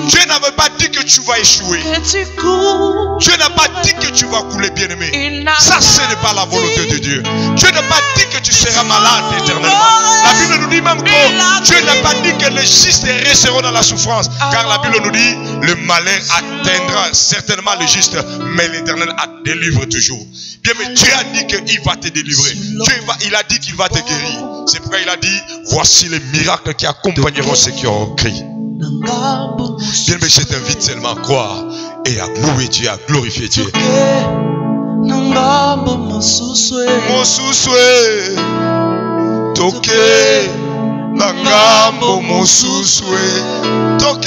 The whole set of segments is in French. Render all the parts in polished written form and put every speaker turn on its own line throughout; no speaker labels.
Dieu n'avait pas dit que tu vas échouer. Dieu n'a pas dit que tu vas couler, bien-aimé. Ça, ce n'est pas la volonté de Dieu. Dieu n'a pas dit que tu seras malade éternellement. La Bible nous dit même que Dieu n'a pas dit que les justes resteront dans la souffrance. Car la Bible nous dit, le malheur atteindra certainement les justes, mais l'Éternel délivre toujours. Bien, mais Dieu a dit qu'il va te délivrer. Il a dit qu'il va te guérir. C'est pourquoi il a dit, voici les miracles qui accompagneront ceux qui ont crié. Bien, mais je t'invite seulement à croire et à louer Dieu, à glorifier Dieu. Toke na ngambo mosuswe,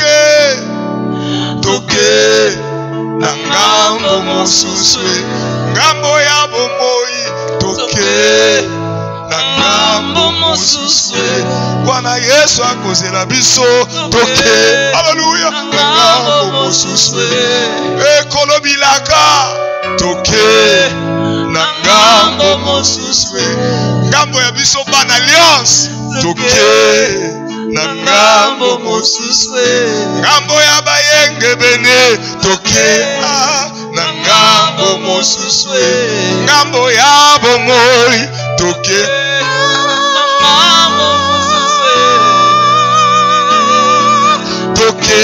toke na ngambo mosuswe, ngambo ya bomoi, toke na ngambo mosuswe, Bwana Yesu akozela biso, toke, haleluya, na ngambo mosuswe, ekolobilaka, toke na ngambo mosuswe, ngambo ya biso bana alliance, toke na ngambo mosuswe, ngambo ya bayenge bene, toke na ngambo mosuswe, ngambo ya bomoi, toke na ngambo mosuswe, toke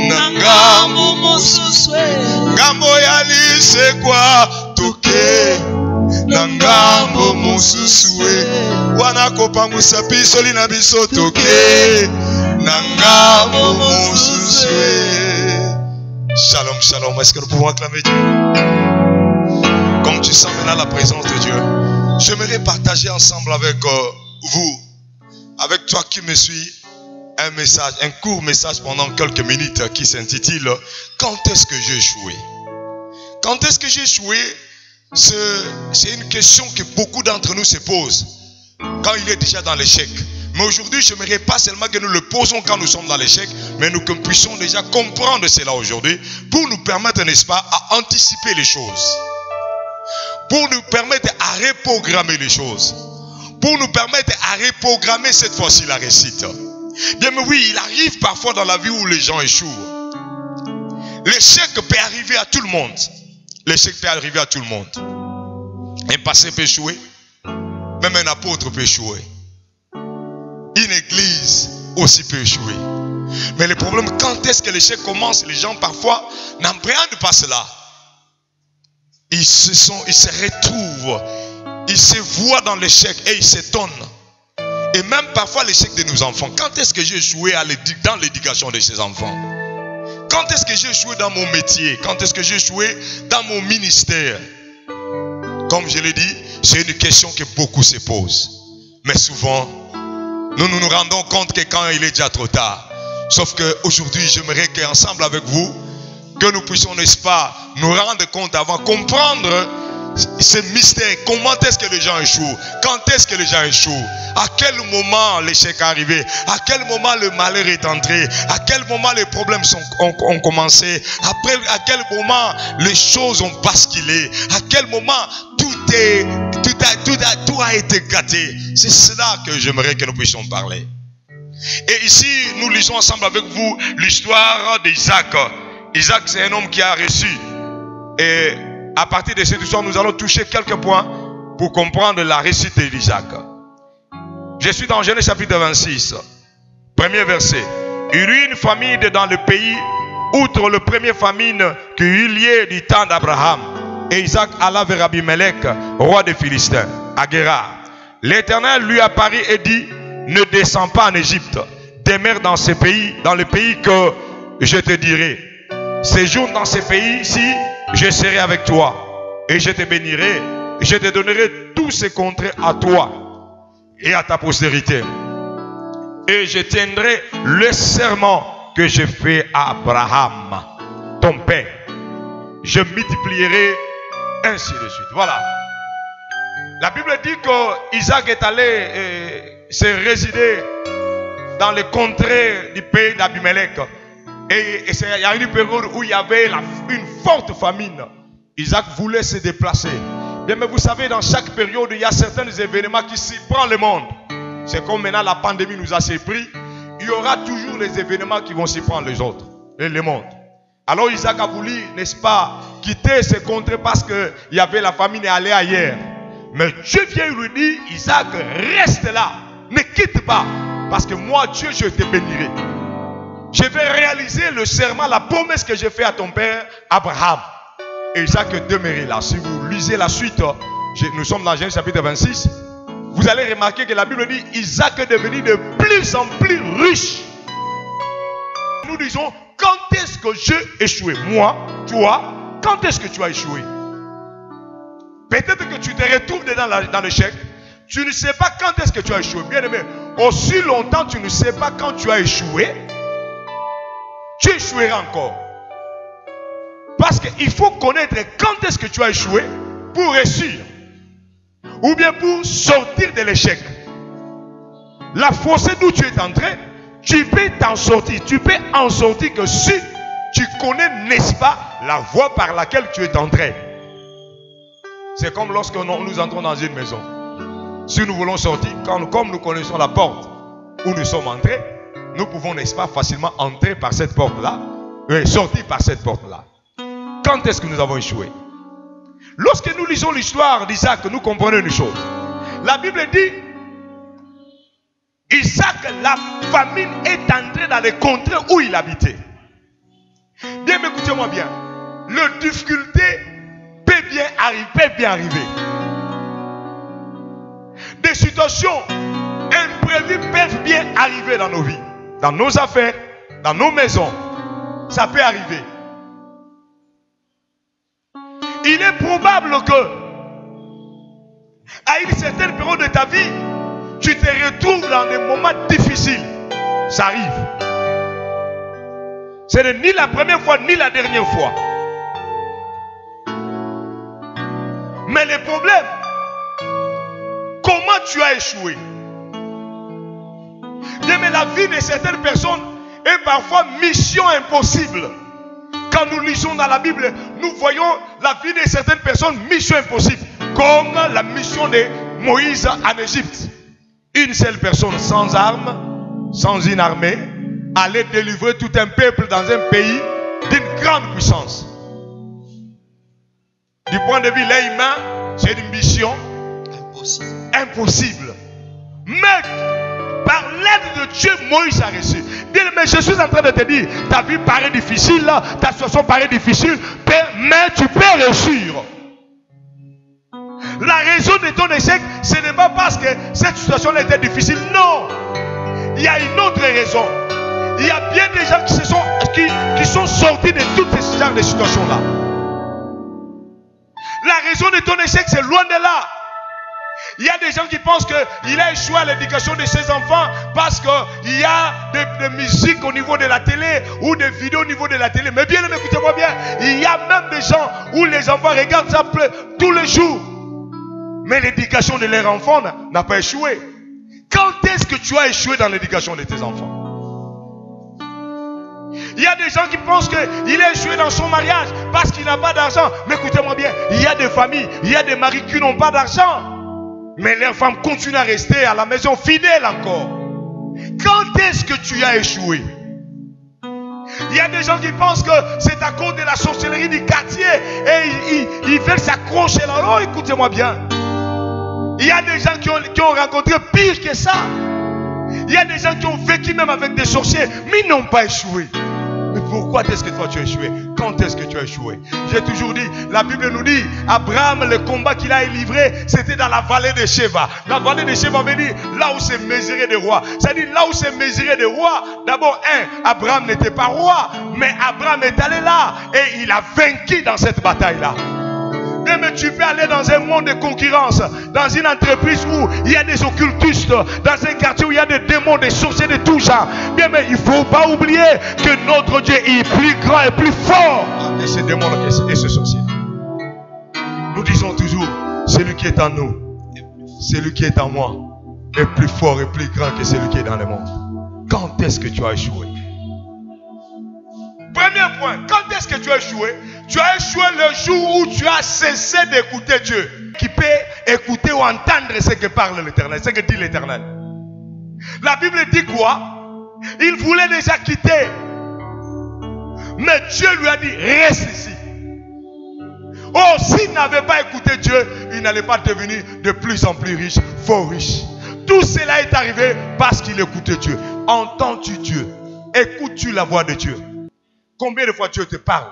na ngambo mosuswe, ngambo ya lisekwa, toke na ngambo mosuswe, wana kopangwisa biso lina biso, toke na ngambo mosuswe. Shalom, shalom. Est-ce que nous pouvons acclamer Dieu? Comme tu sens maintenant la présence de Dieu, j'aimerais partager ensemble avec vous, avec toi qui me suis, un message, un court message pendant quelques minutes qui s'intitule « Quand est-ce que j'ai échoué ?» Quand est-ce que j'ai échoué? C'est une question que beaucoup d'entre nous se posent quand il est déjà dans l'échec. Mais aujourd'hui, je n'aimerais pas seulement que nous le posons quand nous sommes dans l'échec, mais nous que nous puissions déjà comprendre cela aujourd'hui pour nous permettre, n'est-ce pas, à anticiper les choses, pour nous permettre à reprogrammer les choses, pour nous permettre à reprogrammer cette fois-ci la réussite. Bien, mais oui, il arrive parfois dans la vie où les gens échouent. L'échec peut arriver à tout le monde. L'échec peut arriver à tout le monde. Un pasteur peut échouer. Même un apôtre peut échouer. Une église aussi peut échouer. Mais le problème, quand est-ce que l'échec commence? Les gens parfois n'appréhendent pas cela. Ils se retrouvent. Ils se voient dans l'échec et ils s'étonnent. Et même parfois l'échec de nos enfants. Quand est-ce que j'ai échoué dans l'éducation de ces enfants? Quand est-ce que j'ai échoué dans mon métier? Quand est-ce que j'ai échoué dans mon ministère? Comme je l'ai dit, c'est une question que beaucoup se posent. Mais souvent, nous nous rendons compte que quand il est déjà trop tard. Sauf qu'aujourd'hui, j'aimerais qu'ensemble avec vous, que nous puissions, n'est-ce pas, nous rendre compte avant, comprendre ce mystère. Comment est-ce que les gens échouent? Quand est-ce que les gens échouent? À quel moment l'échec est arrivé? À quel moment le malheur est entré? À quel moment les problèmes ont commencé? Après, à quel moment les choses ont basculé? À quel moment tout a été gâté? C'est cela que j'aimerais que nous puissions parler. Et ici, nous lisons ensemble avec vous l'histoire d'Isaac. Isaac, c'est un homme qui a reçu. Et à partir de cette histoire, nous allons toucher quelques points pour comprendre la réussite d'Isaac. Je suis dans Genèse chapitre 26, premier verset. Il y eut une famine dans le pays, outre le premier famine qui eut lieu du temps d'Abraham. Et Isaac alla vers Abimelech, roi des Philistins, à Guérar. L'Éternel lui apparut et dit, ne descends pas en Égypte, demeure dans ce pays, dans le pays que je te dirai. Séjourne dans ce pays-ci, je serai avec toi, et je te bénirai, et je te donnerai tous ces contrées à toi et à ta postérité. Et je tiendrai le serment que j'ai fait à Abraham, ton père. Je multiplierai ainsi de suite. Voilà. La Bible dit que Isaac est allé se résider dans les contrées du pays d'Abimelech. Et il y a une période où il y avait une forte famine. Isaac voulait se déplacer. Bien, mais vous savez, dans chaque période, il y a certains événements qui s'y prennent le monde. C'est comme maintenant la pandémie nous a surpris.
il y aura toujours les événements qui vont s'y prendre les autres, les mondes. Alors Isaac a voulu, n'est-ce pas, quitter ces contrées parce qu'il y avait la famine et aller ailleurs. Mais Dieu vient lui dire, Isaac, reste là, ne quitte pas, parce que moi, Dieu, je te bénirai. Je vais réaliser le serment, la promesse que j'ai fait à ton père Abraham. Et Isaac demeurait là. Si vous lisez la suite, nous sommes dans Genèse chapitre 26, vous allez remarquer que la Bible dit Isaac est devenu de plus en plus riche. Nous disons, quand est-ce que j'ai échoué? Moi, toi, quand est-ce que tu as échoué? Peut-être que tu te retrouves dans l'échec. Tu ne sais pas quand est-ce que tu as échoué. Bien aimé, aussi longtemps tu ne sais pas quand tu as échoué, tu échoueras encore. Parce qu'il faut connaître quand est-ce que tu as échoué pour réussir. Ou bien pour sortir de l'échec. La fossée d'où tu es entré, tu peux t'en sortir. Tu peux en sortir que si tu connais, n'est-ce pas, la voie par laquelle tu es entré. C'est comme lorsque nous entrons dans une maison. Si nous voulons sortir, comme nous connaissons la porte où nous sommes entrés, nous pouvons, n'est-ce pas, facilement entrer par cette porte-là et sortir par cette porte-là. Quand est-ce que nous avons échoué? Lorsque nous lisons l'histoire d'Isaac, nous comprenons une chose. La Bible dit, Isaac, la famine est entrée dans les contrées où il habitait. Bien, écoutez-moi bien. La difficulté peut bien arriver. Des situations imprévues peuvent bien arriver dans nos vies, dans nos affaires, dans nos maisons. Ça peut arriver. Il est probable que, à une certaine période de ta vie, tu te retrouves dans des moments difficiles. Ça arrive. Ce n'est ni la première fois, ni la dernière fois. Mais le problème, comment tu as échoué? Bien, mais la vie de certaines personnes est parfois mission impossible. Quand nous lisons dans la Bible, nous voyons la vie de certaines personnes mission impossible. Comme la mission de Moïse en Égypte. Une seule personne sans armes, sans une armée, allait délivrer tout un peuple dans un pays d'une grande puissance. Du point de vue humain, c'est une mission impossible. Mais par l'aide de Dieu, Moïse a reçu. Bien, mais je suis en train de te dire, ta vie paraît difficile, ta situation paraît difficile, mais tu peux réussir. La raison de ton échec, ce n'est pas parce que cette situation était difficile. Non. Il y a une autre raison. Il y a bien des gens qui sont sortis de toutes ces genres de situations-là. La raison de ton échec, c'est loin de là. Il y a des gens qui pensent qu'il a échoué à l'éducation de ses enfants parce qu'il y a de musique au niveau de la télé ou des vidéos au niveau de la télé. Mais bien, écoutez-moi bien, il y a même des gens où les enfants regardent ça tous les jours. Mais l'éducation de leurs enfants n'a pas échoué. Quand est-ce que tu as échoué dans l'éducation de tes enfants? Il y a des gens qui pensent qu'il a échoué dans son mariage parce qu'il n'a pas d'argent. Mais écoutez-moi bien, il y a des familles, il y a des maris qui n'ont pas d'argent. Mais leurs femmes continuent à rester à la maison fidèles encore. Quand est-ce que tu as échoué? Il y a des gens qui pensent que c'est à cause de la sorcellerie du quartier et ils veulent s'accrocher là. Oh, écoutez-moi bien. Il y a des gens qui ont rencontré pire que ça. Il y a des gens qui ont vécu même avec des sorciers, mais ils n'ont pas échoué. Mais pourquoi est-ce que toi tu as échoué? Quand est-ce que tu as échoué? J'ai toujours dit, la Bible nous dit, Abraham, le combat qu'il a livré, c'était dans la vallée de Sheba. La vallée de Sheba veut dire là où c'est mesuré des rois. C'est-à-dire là où c'est mesuré des rois. D'abord, Abraham n'était pas roi, mais Abraham est allé là et il a vaincu dans cette bataille-là. Mais tu peux aller dans un monde de concurrence, dans une entreprise où il y a des occultistes, dans un quartier où il y a des démons, des sorciers de tout genre. Bien, mais il ne faut pas oublier que notre Dieu est plus grand et plus fort que ces démons et ces sorciers. Nous disons toujours, celui qui est en nous, celui qui est en moi, est plus fort et plus grand que celui qui est dans le monde. Quand est-ce que tu as échoué? Premier point, quand est-ce que tu as échoué? Tu as échoué le jour où tu as cessé d'écouter Dieu, qui peut écouter ou entendre ce que parle l'Éternel, ce que dit l'Éternel. La Bible dit quoi? Il voulait déjà quitter. Mais Dieu lui a dit, reste ici. Oh, s'il n'avait pas écouté Dieu, il n'allait pas devenir de plus en plus riche, fort riche. Tout cela est arrivé parce qu'il écoutait Dieu. Entends-tu Dieu? Écoutes-tu la voix de Dieu? Combien de fois Dieu te parle?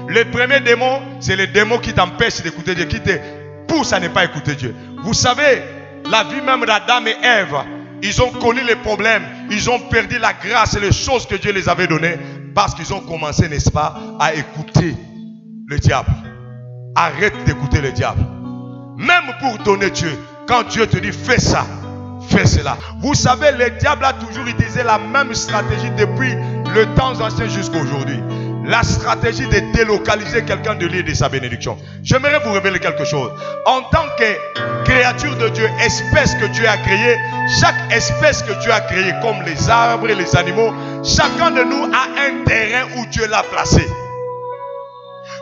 Le premier démon, c'est le démon qui t'empêche d'écouter Dieu, qui te pousse à ne pas écouter Dieu. Vous savez, la vie même d'Adam et Ève, ils ont connu les problèmes, ils ont perdu la grâce et les choses que Dieu les avait données parce qu'ils ont commencé, n'est-ce pas, à écouter le diable. Arrête d'écouter le diable. Même pour donner Dieu, quand Dieu te dit fais ça, fais cela. Vous savez, le diable a toujours utilisé la même stratégie depuis le temps ancien jusqu'à aujourd'hui. La stratégie de délocaliser quelqu'un de lui et de sa bénédiction. J'aimerais vous révéler quelque chose. En tant que créature de Dieu, espèce que Dieu a créée, chaque espèce que Dieu a créée, comme les arbres et les animaux, chacun de nous a un terrain où Dieu l'a placé.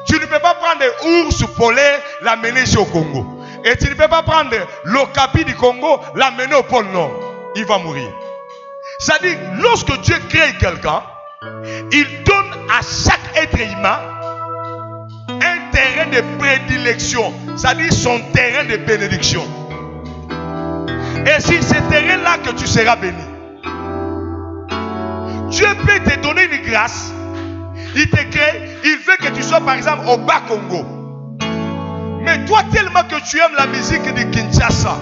Tu ne peux pas prendre l'ours polaire, l'amener au Congo. Et tu ne peux pas prendre l'okapi du Congo, l'amener au pôle Nord. Il va mourir. C'est-à-dire, lorsque Dieu crée quelqu'un, il donne à chaque être humain un terrain de prédilection, c'est-à-dire son terrain de bénédiction. Et c'est ce terrain-là que tu seras béni. Dieu peut te donner une grâce. Il te crée, il veut que tu sois par exemple au Bas-Congo. Mais toi, tellement que tu aimes la musique de Kinshasa,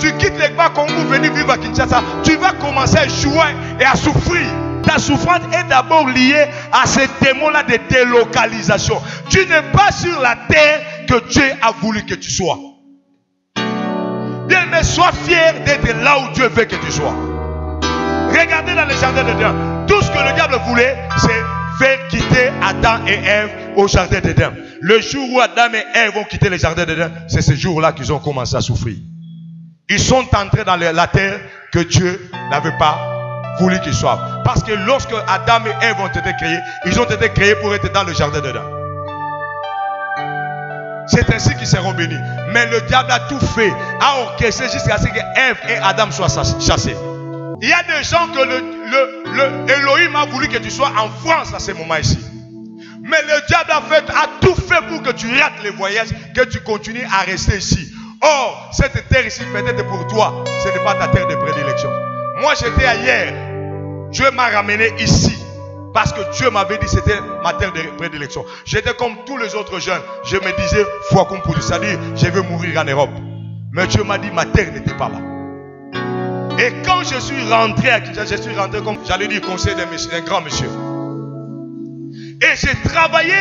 tu quittes le Bas-Congo, venir vivre à Kinshasa, tu vas commencer à jouer et à souffrir. Ta souffrance est d'abord liée à ce démon-là de délocalisation. Tu n'es pas sur la terre que Dieu a voulu que tu sois. Bien, mais sois fier d'être là où Dieu veut que tu sois. Regardez dans le jardin d'Éden. Tout ce que le diable voulait, c'est faire quitter Adam et Ève au jardin d'Éden. Le jour où Adam et Ève vont quitter le jardin d'Éden, c'est ce jour-là qu'ils ont commencé à souffrir. Ils sont entrés dans la terre que Dieu n'avait pas voulu qu'ils soient. Parce que lorsque Adam et Ève ont été créés, ils ont été créés pour être dans le jardin d'Éden. C'est ainsi qu'ils seront bénis. Mais le diable a tout fait, a orchestré jusqu'à ce que Ève et Adam soient chassés. Il y a des gens que le Elohim a voulu que tu sois en France à ce moment ici. Mais le diable a tout fait pour que tu rates les voyages, que tu continues à rester ici. Or, cette terre ici, peut-être pour toi, ce n'est pas ta terre de prédilection. Moi, j'étais ailleurs. Dieu m'a ramené ici. Parce que Dieu m'avait dit que c'était ma terre de prédilection. J'étais comme tous les autres jeunes. Je me disais, foi comme pour c'est-à-dire, je vais mourir en Europe. Mais Dieu m'a dit, ma terre n'était pas là. Et quand je suis rentré à Kinshasa, je suis rentré comme, j'allais dire, conseiller d'un grand monsieur. Et j'ai travaillé,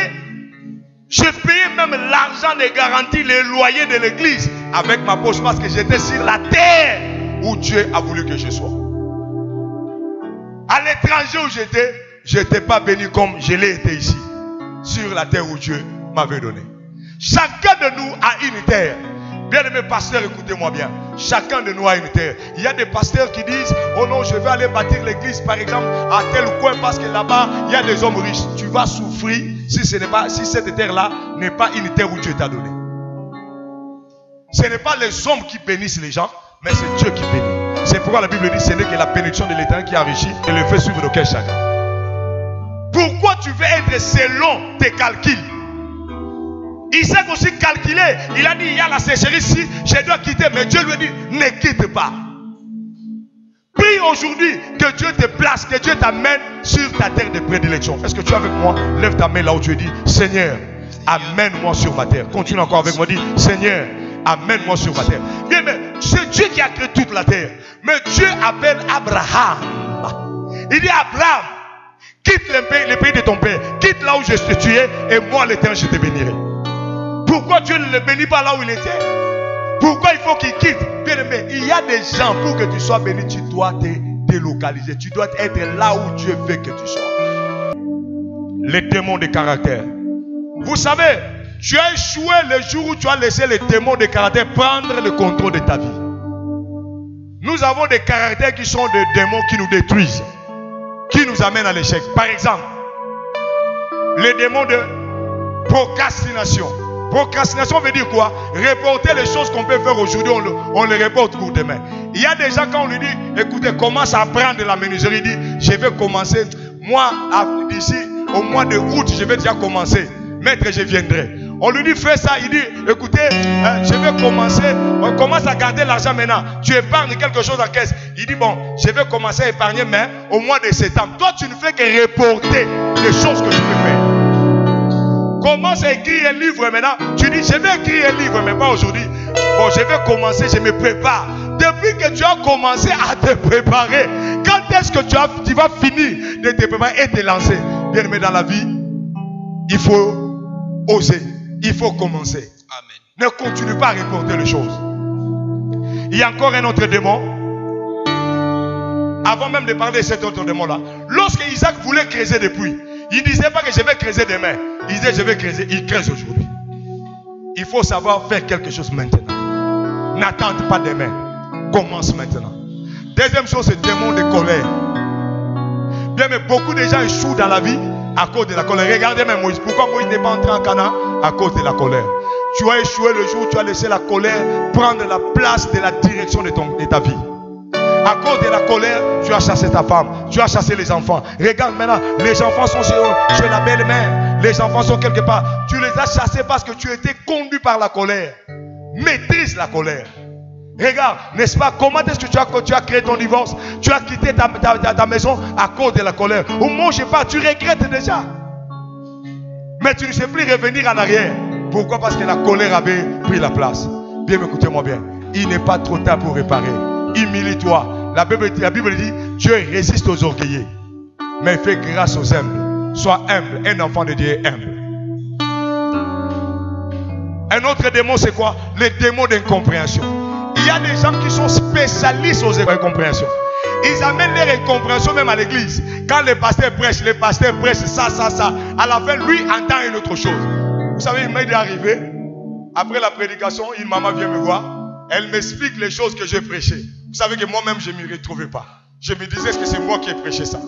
j'ai payé même l'argent de garantie, les loyers de l'église avec ma poche parce que j'étais sur la terre où Dieu a voulu que je sois. À l'étranger où j'étais, je n'étais pas béni comme je l'ai été ici, sur la terre où Dieu m'avait donné. Chacun de nous a une terre. Bien-aimés pasteurs, écoutez-moi bien. Chacun de nous a une terre. Il y a des pasteurs qui disent, oh non, je vais aller bâtir l'église, par exemple, à tel coin, parce que là-bas, il y a des hommes riches. Tu vas souffrir si cette terre-là n'est pas une terre où Dieu t'a donné. Ce n'est pas les hommes qui bénissent les gens, mais c'est Dieu qui bénit. C'est pourquoi la Bible dit, ce n'est que la bénédiction de l'Éternel qui enrichit et le fait suivre de quel chacun. Pourquoi tu veux être selon tes calculs? Isaac aussi calculé. Il a dit, il y a la sécheresse ici, je dois quitter. Mais Dieu lui a dit, ne quitte pas. Prie aujourd'hui que Dieu te place, que Dieu t'amène sur ta terre de prédilection. Est-ce que tu es avec moi? Lève ta main là où tu dis, Seigneur, amène-moi sur ma terre. Continue encore avec moi, dis, Seigneur, amène-moi sur ma terre. Bien, mais c'est Dieu qui a créé toute la terre. Mais Dieu appelle Abraham. Il dit, Abraham, quitte le pays de ton père, quitte là où je suis tué, et moi l'Éternel, je te bénirai. Pourquoi Dieu ne le bénit pas là où il était? Pourquoi il faut qu'il quitte? Bien aimé, il y a des gens, pour que tu sois béni, tu dois te délocaliser. Tu dois être là où Dieu veut que tu sois. Les démons de caractère. Vous savez, tu as échoué le jour où tu as laissé les démons de caractère prendre le contrôle de ta vie. Nous avons des caractères qui sont des démons qui nous détruisent, qui nous amènent à l'échec. Par exemple, les démons de procrastination. Procrastination veut dire quoi? Reporter les choses qu'on peut faire aujourd'hui, on les reporte pour demain. Il y a des gens, quand on lui dit, écoutez, commence à apprendre de la menuiserie, il dit, je vais commencer, moi, d'ici au mois de août, je vais déjà commencer. Maître, je viendrai. On lui dit, fais ça. Il dit, écoutez, je vais commencer. On commence à garder l'argent maintenant. Tu épargnes quelque chose en caisse. Il dit, bon, je vais commencer à épargner, mais au mois de septembre. Toi, tu ne fais que reporter les choses que tu peux faire. Commence à écrire un livre maintenant. Tu dis, je vais écrire un livre, mais pas aujourd'hui. Bon, je vais commencer, je me prépare. Depuis que tu as commencé à te préparer, quand est-ce que tu vas finir de te préparer et te lancer? Bien aimé, dans la vie, il faut oser. Il faut commencer. Amen. Ne continue pas à reporter les choses. Il y a encore un autre démon. Avant même de parler de cet autre démon-là, lorsque Isaac voulait creuser des puits, il ne disait pas que je vais creuser demain. Il disait je vais creuser. Il creuse aujourd'hui. Il faut savoir faire quelque chose maintenant. N'attends pas demain. Commence maintenant. Deuxième chose, c'est le démon de colère. Bien, mais beaucoup de gens échouent dans la vie à cause de la colère. Regardez même Moïse. Pourquoi Moïse n'est pas entré en Canaan? À cause de la colère. Tu as échoué le jour où tu as laissé la colère prendre la place de la direction de ta vie. À cause de la colère, tu as chassé ta femme, tu as chassé les enfants. Regarde maintenant, les enfants sont chez la belle-mère. Les enfants sont quelque part. Tu les as chassés parce que tu étais conduit par la colère. Maîtrise la colère. Regarde, n'est-ce pas, comment est-ce que tu as créé ton divorce? Tu as quitté ta maison à cause de la colère. Au moment où je pars, tu regrettes déjà. Mais tu ne sais plus revenir en arrière. Pourquoi? Parce que la colère avait pris la place. Bien, écoutez-moi bien. Il n'est pas trop tard pour réparer. Humilie-toi. La Bible dit, Dieu résiste aux orgueillés, mais fait grâce aux humbles. Sois humble. Un enfant de Dieu est humble. Un autre démon, c'est quoi? Le démon d'incompréhension. Il y a des gens qui sont spécialistes aux incompréhensions. Ils amènent les incompréhensions même à l'église. Quand les pasteurs prêchent ça. À la fin, lui entend une autre chose. Vous savez, il m'est arrivé, après la prédication, une maman vient me voir. Elle m'explique les choses que j'ai prêchées. Vous savez que moi-même, je ne m'y retrouvais pas. Je me disais, est-ce que c'est moi qui ai prêché ça?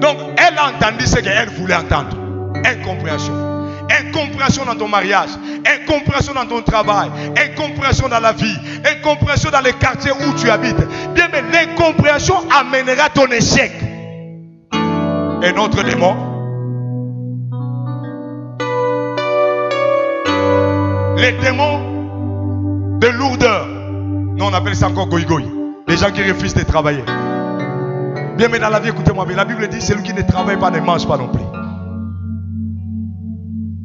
Donc, elle a entendu ce qu'elle voulait entendre. Incompréhension. Incompréhension dans ton mariage, incompréhension dans ton travail, incompréhension dans la vie, incompréhension dans les quartiers où tu habites. Bien, mais l'incompréhension amènera ton échec. Un autre démon. Les démons de lourdeur. Nous, on appelle ça encore goï-goï. Les gens qui refusent de travailler. Bien, mais dans la vie, écoutez-moi bien. La Bible dit, celui qui ne travaille pas ne mange pas non plus.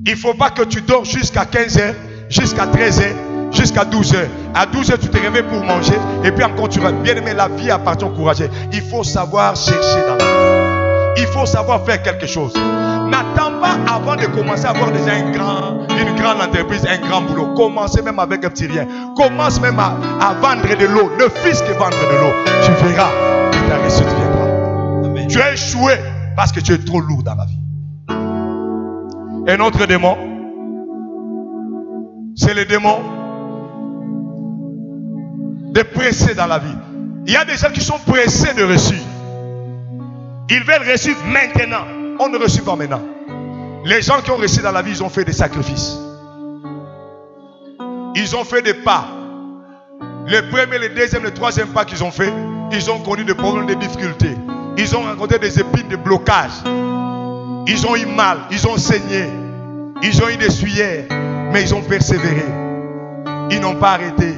Il ne faut pas que tu dors jusqu'à 15h, jusqu'à 13h, jusqu'à 12h. À 12h, tu te réveilles pour manger. Et puis encore, tu vas bien aimer la vie, appartient au courageux. Il faut savoir chercher dans la vie. Il faut savoir faire quelque chose. N'attends pas avant de commencer à avoir déjà une grande entreprise, un grand boulot. Commencez même avec un petit rien. Commence même à vendre de l'eau. Ne fût-ce que vendre de l'eau. Tu verras que ta réussite viendra. Amen. Tu as échoué parce que tu es trop lourd dans la vie. Un autre démon, c'est le démon de presser dans la vie. Il y a des gens qui sont pressés de réussir. Ils veulent réussir maintenant. On ne réussit pas maintenant. Les gens qui ont réussi dans la vie, ils ont fait des sacrifices. Ils ont fait des pas. Le premier, le deuxième, le troisième pas qu'ils ont fait, ils ont connu des problèmes, des difficultés. Ils ont rencontré des épines de blocage. Ils ont eu mal, ils ont saigné, ils ont eu des suyeres, mais ils ont persévéré. Ils n'ont pas arrêté.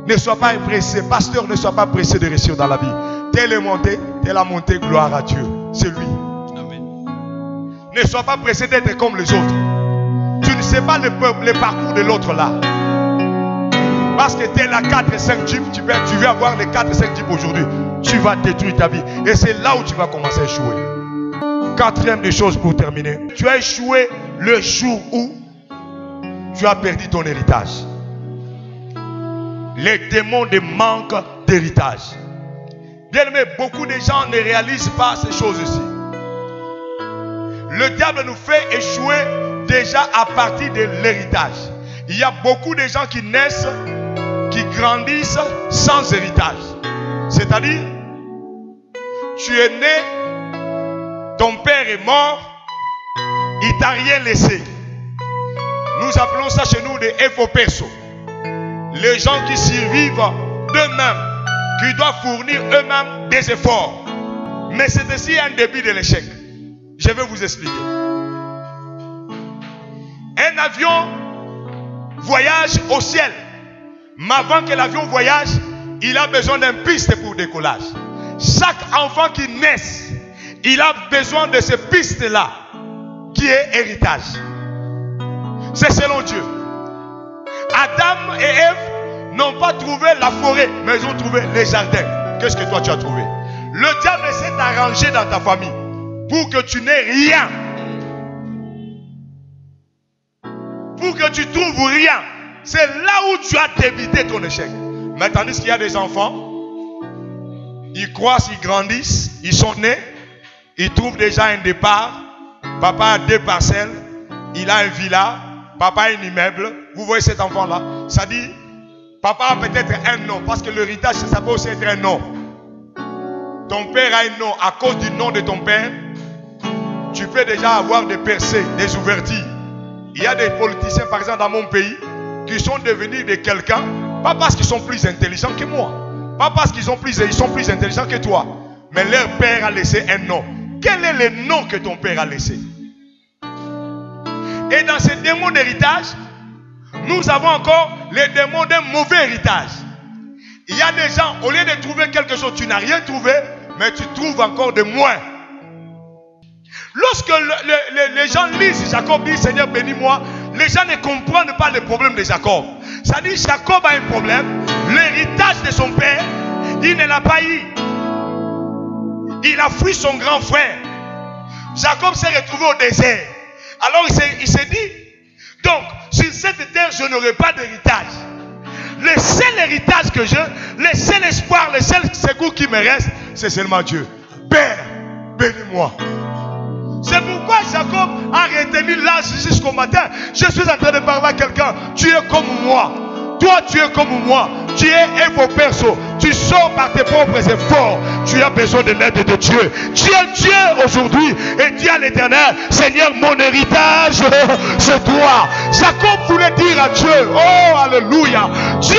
Ne sois pas pressé, pasteur, ne sois pas pressé de réussir dans la vie. Telle est montée, telle a monté, gloire à Dieu. C'est lui. Amen. Ne sois pas pressé d'être comme les autres. Tu ne sais pas le parcours de l'autre là. Parce que tel a 4-5 jeeps, tu veux avoir les 4-5 jeeps aujourd'hui. Tu vas détruire ta vie. Et c'est là où tu vas commencer à échouer. Quatrième des choses pour terminer. Tu as échoué le jour où tu as perdu ton héritage. Les démons de manque d'héritage. Bien aimé, beaucoup de gens ne réalisent pas ces choses-ci. Le diable nous fait échouer déjà à partir de l'héritage. Il y a beaucoup de gens qui naissent, qui grandissent sans héritage. C'est-à-dire, tu es né, ton père est mort, il t'a rien laissé. Nous appelons ça chez nous des efforts perso. Les gens qui survivent d'eux-mêmes, qui doivent fournir eux-mêmes des efforts. Mais c'est aussi un début de l'échec. Je vais vous expliquer. Un avion voyage au ciel. Mais avant que l'avion voyage, il a besoin d'une piste pour décollage. Chaque enfant qui naît, il a besoin de cette piste-là, qui est héritage. C'est selon Dieu. Adam et Ève n'ont pas trouvé la forêt, mais ils ont trouvé les jardins. Qu'est-ce que toi tu as trouvé? Le diable essaie d'arranger dans ta famille pour que tu n'aies rien. Pour que tu trouves rien. C'est là où tu as débité ton échec. Mais tandis qu'il y a des enfants, ils croissent, ils grandissent, ils sont nés, ils trouvent déjà un départ. Papa a 2 parcelles, il a un villa, papa a un immeuble. Vous voyez cet enfant-là? Ça dit, papa a peut-être un nom, parce que l'héritage, ça peut aussi être un nom. Ton père a un nom, à cause du nom de ton père, tu peux déjà avoir des percées, des ouvertures. Il y a des politiciens, par exemple, dans mon pays, qui sont devenus de quelqu'un, pas parce qu'ils sont plus intelligents que moi, pas parce qu'ils sont plus intelligents que toi, mais leur père a laissé un nom. Quel est le nom que ton père a laissé? Et dans ces démons d'héritage, nous avons encore les démons d'un mauvais héritage. Il y a des gens, au lieu de trouver quelque chose, tu n'as rien trouvé, mais tu trouves encore de moins. Lorsque les gens lisent Jacob dit Seigneur bénis-moi, les gens ne comprennent pas le problème de Jacob. Ça dit Jacob a un problème. L'héritage de son père, il ne l'a pas eu. Il a fui son grand frère. Jacob s'est retrouvé au désert. Alors il s'est dit, donc sur cette terre je n'aurai pas d'héritage. Le seul héritage que j'ai, le seul espoir, le seul secours qui me reste, c'est seulement Dieu. Père, bénis-moi. C'est pourquoi Jacob a retenu l'âge jusqu'au matin. Je suis en train de parler à quelqu'un. Tu es comme moi. Toi, tu es comme moi. Tu es un perso. Tu sors par tes propres efforts. Tu as besoin de l'aide de Dieu. Tu es Dieu aujourd'hui. Et dis à l'Éternel, Seigneur, mon héritage, c'est toi. Jacob voulait dire à Dieu, oh, alléluia. Dieu,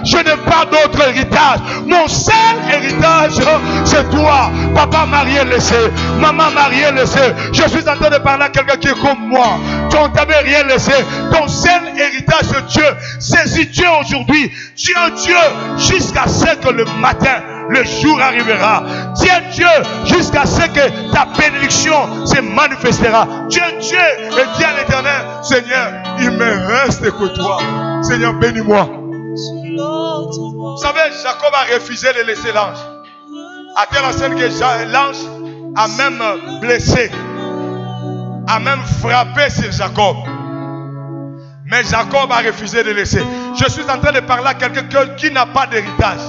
je n'ai pas d'autre héritage. Mon seul héritage, c'est toi. Papa m'a rien laissé. Maman m'a rien laissé. Je suis en train de parler à quelqu'un qui est comme moi. On ne t'avait rien laissé. Ton seul héritage, c'est Dieu. Saisis Dieu aujourd'hui. Tu es Dieu jusqu'à ce que le matin, le jour arrivera. Tiens Dieu jusqu'à ce que ta bénédiction se manifestera. Dieu Dieu et dis à l'Éternel, Seigneur, il me reste que toi. Seigneur, bénis-moi. Vous savez, Jacob a refusé de laisser l'ange. À telle enseigne que l'ange a même blessé, a même frappé sur Jacob. Mais Jacob a refusé de laisser. Je suis en train de parler à quelqu'un qui n'a pas d'héritage.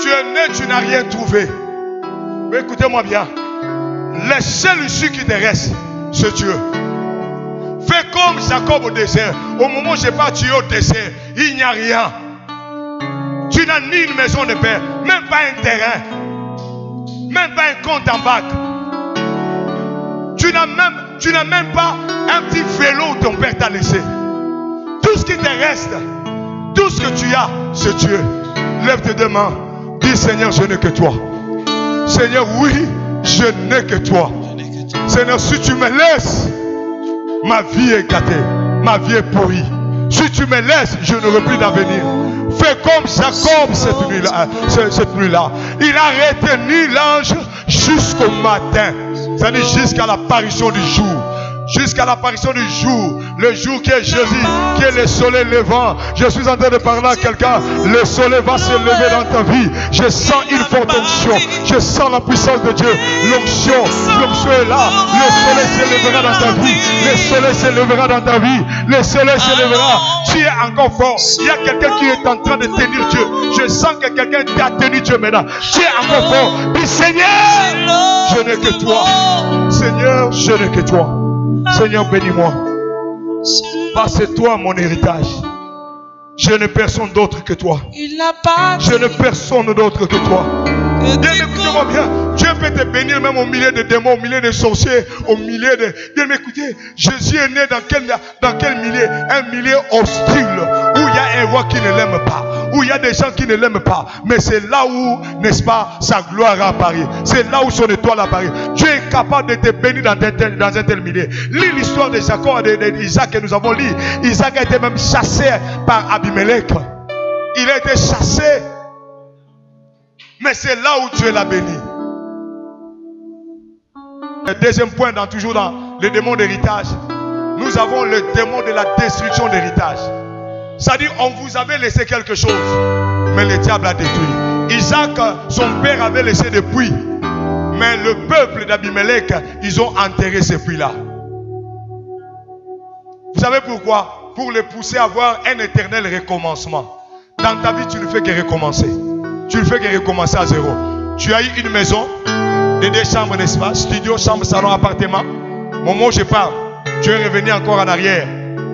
Tu es né, tu n'as rien trouvé. Mais écoutez-moi bien. Le seul issue qui te reste, c'est Dieu. Fais comme Jacob au désert. Au moment où j'ai parti au désert, il n'y a rien. Tu n'as ni une maison de père, même pas un terrain, même pas un compte en banque. Tu n'as même pas un petit vélo où ton père t'a laissé. Tout ce qui te reste, tout ce que tu as, c'est Dieu. Lève tes deux mains. Dis Seigneur, je n'ai que toi. Seigneur, oui, je n'ai que toi. Seigneur, si tu me laisses, ma vie est gâtée. Ma vie est pourrie. Si tu me laisses, je n'aurai plus d'avenir. Fais comme Jacob cette nuit-là. Il a retenu l'ange jusqu'au matin. C'est-à-dire jusqu'à l'apparition du jour. Jusqu'à l'apparition du jour. Le jour qui est Jésus, qui est le soleil levant. Je suis en train de parler à quelqu'un. Le soleil va se lever dans ta vie. Je sens une forte onction. Je sens la puissance de Dieu. L'onction est là. Le soleil se lèvera dans ta vie. Le soleil se lèvera dans ta vie. Le soleil se lèvera. Tu es encore fort. Il y a quelqu'un qui est en train de tenir Dieu. Je sens que quelqu'un t'a tenu Dieu maintenant. Tu es encore fort. Dis Seigneur, je n'ai que toi. Seigneur, je n'ai que toi. Seigneur, bénis-moi. Parce que toi, mon héritage. Je n'ai personne d'autre que toi. Je n'ai personne d'autre que toi. Bien, écoutez-moi bien. Dieu peut te bénir même au milieu de démons, au milieu de sorciers, au milieu de... Bien, mais écoutez, Jésus est né dans quel milieu? Un milieu hostile, où il y a un roi qui ne l'aime pas, où il y a des gens qui ne l'aiment pas. Mais c'est là où, n'est-ce pas, sa gloire a apparu. C'est là où son étoile a apparu. Dieu est capable de te bénir dans un tel milieu. Lis l'histoire de Jacob et d'Isaac que nous avons lu. Isaac a été même chassé par Abimelech. Il a été chassé. Mais c'est là où Dieu l'a béni. Le deuxième point, toujours dans le démon d'héritage, nous avons le démon de la destruction d'héritage. C'est-à-dire, on vous avait laissé quelque chose, mais le diable a détruit. Isaac, son père avait laissé des puits, mais le peuple d'Abimelech, ils ont enterré ces puits-là. Vous savez pourquoi? Pour les pousser à avoir un éternel recommencement. Dans ta vie, tu ne fais que recommencer. Tu ne fais que recommencer à zéro. Tu as eu une maison, de 2 chambres, n'est-ce pas? Studio, chambre, salon, appartement. Au moment où je parle, tu es revenu encore en arrière.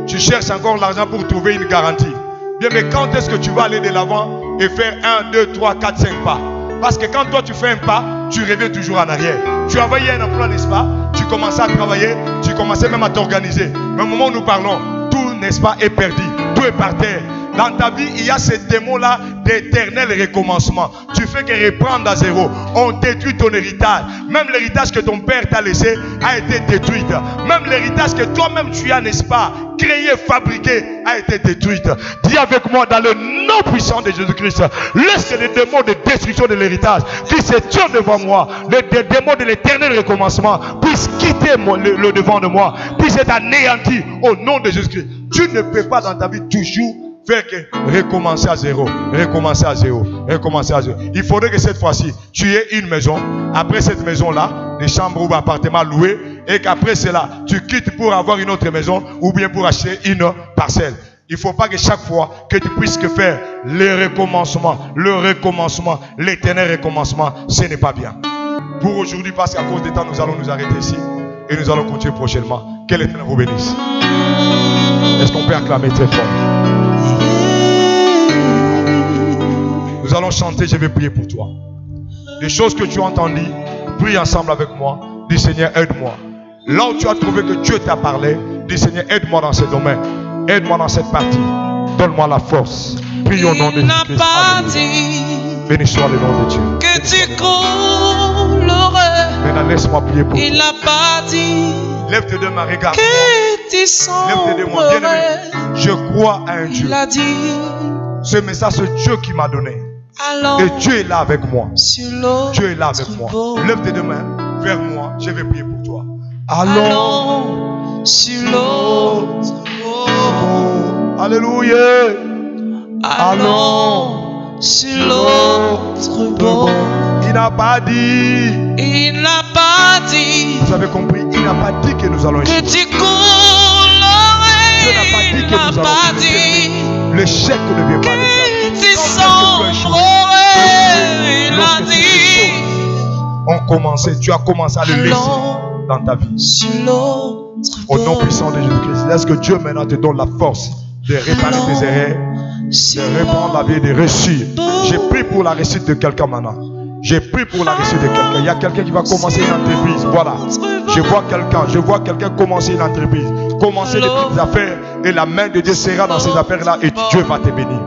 Tu cherches encore l'argent pour trouver une garantie. Bien, mais quand est-ce que tu vas aller de l'avant et faire 1, 2, 3, 4, 5 pas? Parce que quand toi tu fais un pas, tu reviens toujours en arrière. Tu as envoyé un emploi, n'est-ce pas? Tu commençais à travailler, tu commençais même à t'organiser. Mais au moment où nous parlons, tout, n'est-ce pas, est perdu. Tout est par terre. Dans ta vie, il y a ces démons-là d'éternel recommencement. Tu fais que reprendre à zéro. On détruit ton héritage. Même l'héritage que ton père t'a laissé a été détruit. Même l'héritage que toi-même tu as, n'est-ce pas, créé, fabriqué, a été détruit. Dis avec moi, dans le nom puissant de Jésus-Christ, laisse les démons de destruction de l'héritage qui se tiennent devant moi, les démons de l'éternel recommencement puissent quitter le devant de moi, puissent être anéantis au nom de Jésus-Christ. Tu ne peux pas dans ta vie toujours faire que recommencer à zéro, recommencer à zéro, recommencer à zéro. Il faudrait que cette fois-ci, tu aies une maison. Après cette maison-là, des chambres ou appartements loués, et qu'après cela, tu quittes pour avoir une autre maison ou bien pour acheter une parcelle. Il ne faut pas que chaque fois que tu puisses que faire le recommencement, l'éternel recommencement, ce n'est pas bien. Pour aujourd'hui, parce qu'à cause du temps, nous allons nous arrêter ici et nous allons continuer prochainement. Que l'Éternel vous bénisse. Est-ce qu'on peut acclamer très fort? Nous allons chanter, je vais prier pour toi. Les choses que tu as entendues, prie ensemble avec moi. Dis Seigneur, aide-moi. Là où tu as trouvé que Dieu t'a parlé, dis Seigneur, aide-moi dans ce domaine. Aide-moi dans cette partie. Donne-moi la force. Prie au nom de Jésus. Béni soit le nom de Dieu.
Que tu coulerais.
Maintenant, laisse-moi prier pour toi.
Il n'a pas dit.
Lève tes deux mains, regarde.
Que tu semblerais.
Lève tes deux mains, bien-aimé. Je crois à un Dieu.
Il a dit.
Ce message, c'est Dieu qui m'a donné.
Allons
et Dieu est là avec moi.
Dieu
est là avec moi. Lève tes deux mains vers moi. Je vais prier pour toi. Allons
sur l'autre bord.
Alléluia.
Allons sur l'autre bord.
Il n'a pas dit.
Il n'a pas dit.
Vous avez compris? Il n'a pas dit que nous allons échouer.
Que tu coulerais.
Dieu n'a pas dit que nous allons échouer. L'échec ne vient pas de ça.
Tu sombrerais. Il a dit.
Tu as commencé à le laisser dans ta vie. Au nom puissant de Jésus-Christ, laisse que Dieu maintenant te donne la force de réparer tes erreurs, de reprendre la vie et de réussir. J'ai prié pour la réussite de quelqu'un maintenant. J'ai prié pour la réussite de quelqu'un. Il y a quelqu'un qui va commencer une entreprise. Voilà. Je vois quelqu'un commencer une entreprise. Commencer des petites affaires. Et la main de Dieu sera dans ces affaires-là. Et Dieu va te bénir.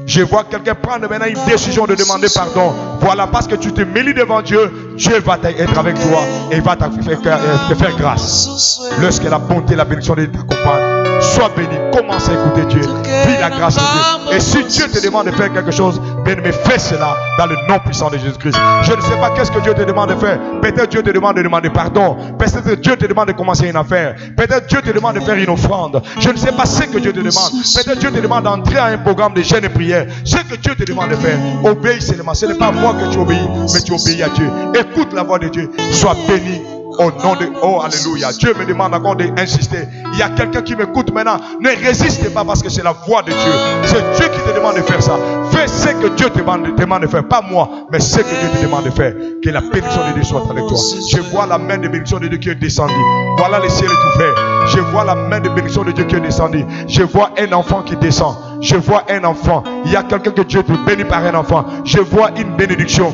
Je vois quelqu'un prendre maintenant une décision de demander pardon. Voilà, parce que tu te mêles devant Dieu, Dieu va être avec toi et il va te faire grâce. Lorsque la bonté et la bénédiction de Dieu t'accompagnent, sois béni, commence à écouter Dieu, vis la grâce de Dieu. Et si Dieu te demande de faire quelque chose, bien-aimé, fais cela dans le nom puissant de Jésus-Christ. Je ne sais pas qu'est-ce que Dieu te demande de faire. Peut-être Dieu te demande de demander pardon. Peut-être Dieu te demande de commencer une affaire. Peut-être Dieu te demande de faire une offrande. Je ne sais pas ce que Dieu te demande. Peut-être Dieu te demande d'entrer à un programme de jeûne et prière. Ce que Dieu te demande de faire, obéis seulement. Ce n'est pas moi que tu obéis, mais tu obéis à Dieu. Écoute la voix de Dieu. Sois béni Au nom de... Oh, alléluia. Dieu me demande encore d'insister. Il y a quelqu'un qui m'écoute maintenant. Ne résistez pas parce que c'est la voix de Dieu. C'est Dieu qui te demande de faire ça. Fais ce que Dieu te demande de faire. Pas moi, mais ce que Dieu te demande de faire. Que la bénédiction de Dieu soit avec toi. Je vois la main de bénédiction de Dieu qui est descendue. Voilà le ciel est ouvert. Je vois la main de bénédiction de Dieu qui est descendue. Je vois un enfant qui descend. Je vois un enfant. Il y a quelqu'un que Dieu te bénit par un enfant. Je vois une bénédiction.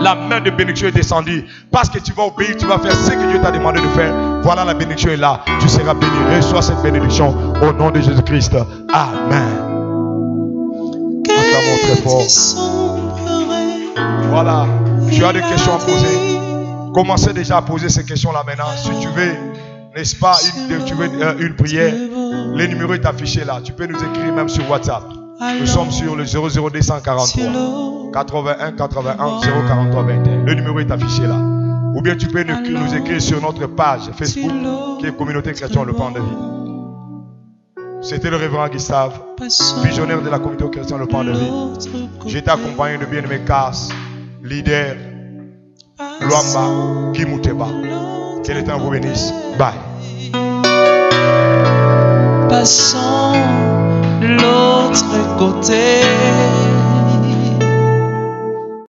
La main de bénédiction est descendue. Parce que tu vas obéir, tu vas faire ce que Dieu t'a demandé de faire. Voilà, la bénédiction est là. Tu seras béni. Reçois cette bénédiction au nom de Jésus-Christ. Amen. Acclamons très fort. Voilà. Tu as des questions à poser. Commencez déjà à poser ces questions-là maintenant. Si tu veux, n'est-ce pas, une prière, le numéro est affiché là. Tu peux nous écrire même sur WhatsApp. Nous sommes sur le 00243 81 81 043 21. Le numéro est affiché là. Ou bien tu peux nous écrire sur notre page Facebook qui est Communauté Chrétienne Le Pan de Vie. C'était le révérend Gustave, visionnaire de la Communauté Chrétienne Le Pan de Vie. J'étais accompagné de bien-aimés Cass, leader, Luamba, Kimuteba. Que l'Éternel vous bénisse. Bye.
Passons de l'autre côté.